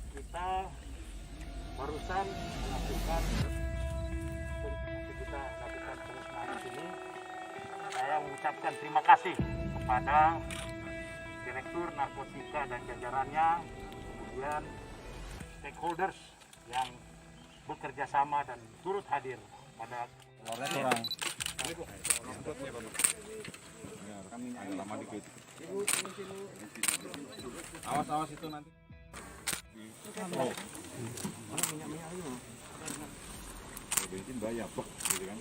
Kita barusan melakukan pemusnahan ini. Saya mengucapkan terima kasih kepada Direktur Narkotika dan jajarannya, kemudian stakeholders yang bekerja sama dan turut hadir pada orang. Lama dikit. Awas itu nanti. Oh. Mana minyak itu? Bensin bayar kok, gitu kan?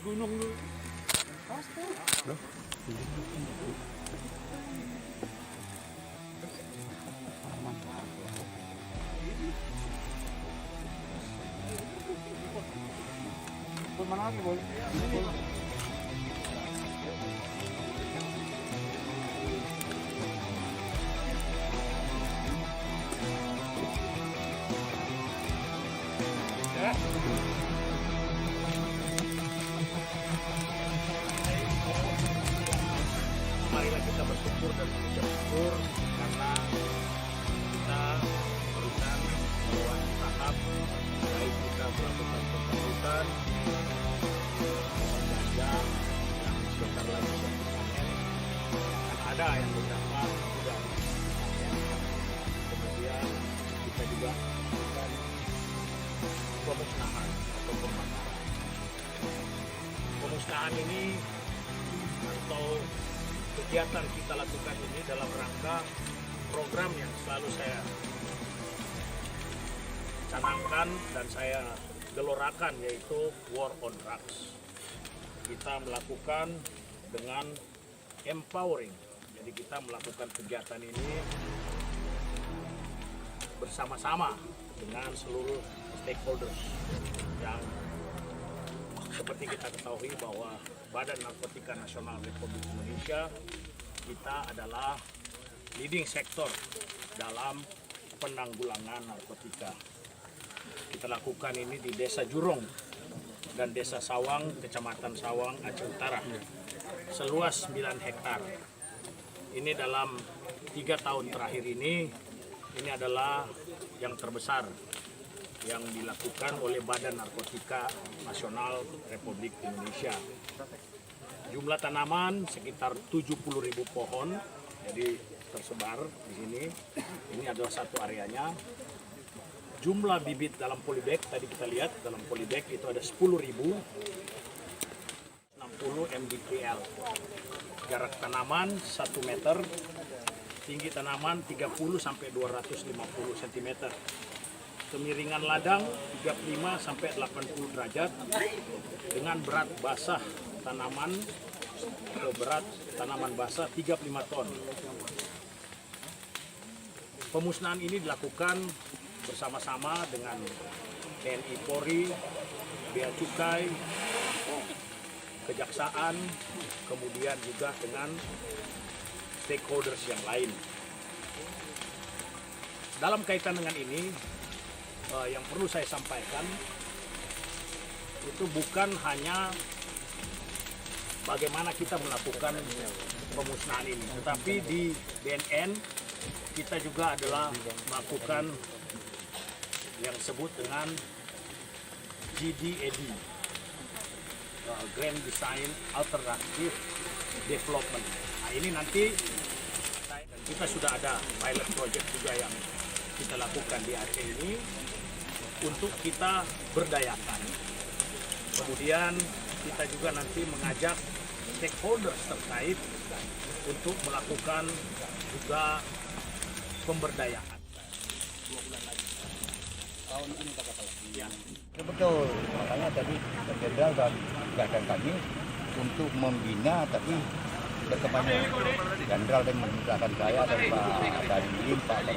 Gunung lu. Pasti. Mana lagi, Boy? Marilah kita bersyukur dan mengucap syukur karena kita berikan sebuah tahap baik kita melakukan pembentukan ganja yang sebentar lagi panen, ada yang beberapa sudah panen, kemudian kita juga melakukan pemusnahan atau pembakaran. Pemusnahan ini atau kegiatan kita lakukan ini dalam rangka program yang selalu saya canangkan dan saya gelorakan, yaitu War on Drugs. Kita melakukan dengan empowering, jadi kita melakukan kegiatan ini bersama-sama dengan seluruh stakeholders yang seperti kita ketahui bahwa Badan Narkotika Nasional Republik Indonesia kita adalah leading sektor dalam penanggulangan narkotika. Kita lakukan ini di Desa Jurong dan Desa Sawang, Kecamatan Sawang, Aceh Utara, seluas 9 hektar. Ini dalam 3 tahun terakhir ini adalah yang terbesar yang dilakukan oleh Badan Narkotika Nasional Republik Indonesia. Jumlah tanaman sekitar 70.000 pohon, jadi tersebar di sini. Ini adalah satu areanya. Jumlah bibit dalam polybag tadi kita lihat dalam polybag itu ada 10.000, 60 mdpl. Jarak tanaman 1 meter, tinggi tanaman 30 sampai 250 cm. Kemiringan ladang 35 sampai 80 derajat dengan berat basah tanaman basah 35 ton. Pemusnahan ini dilakukan bersama-sama dengan TNI Polri, Bea Cukai, Kejaksaan, kemudian juga dengan stakeholders yang lain. Dalam kaitan dengan ini, yang perlu saya sampaikan itu bukan hanya bagaimana kita melakukan pemusnahan ini, tetapi di BNN kita juga adalah melakukan yang disebut dengan GDAD, Grand Design Alternative Development. Nah, ini nanti kita sudah ada pilot project juga yang kita lakukan di Aceh ini untuk kita berdayakan. Kemudian kita juga nanti mengajak stakeholders terkait untuk melakukan juga pemberdayaan. 2 bulan lagi. Tahun ini Pak Kepala. Ya. Betul, makanya tadi Pak Jenderal dan tugaskan kami untuk membina, tapi kepada Jenderal dan memerintahkan saya dan Pak Dandim, Pak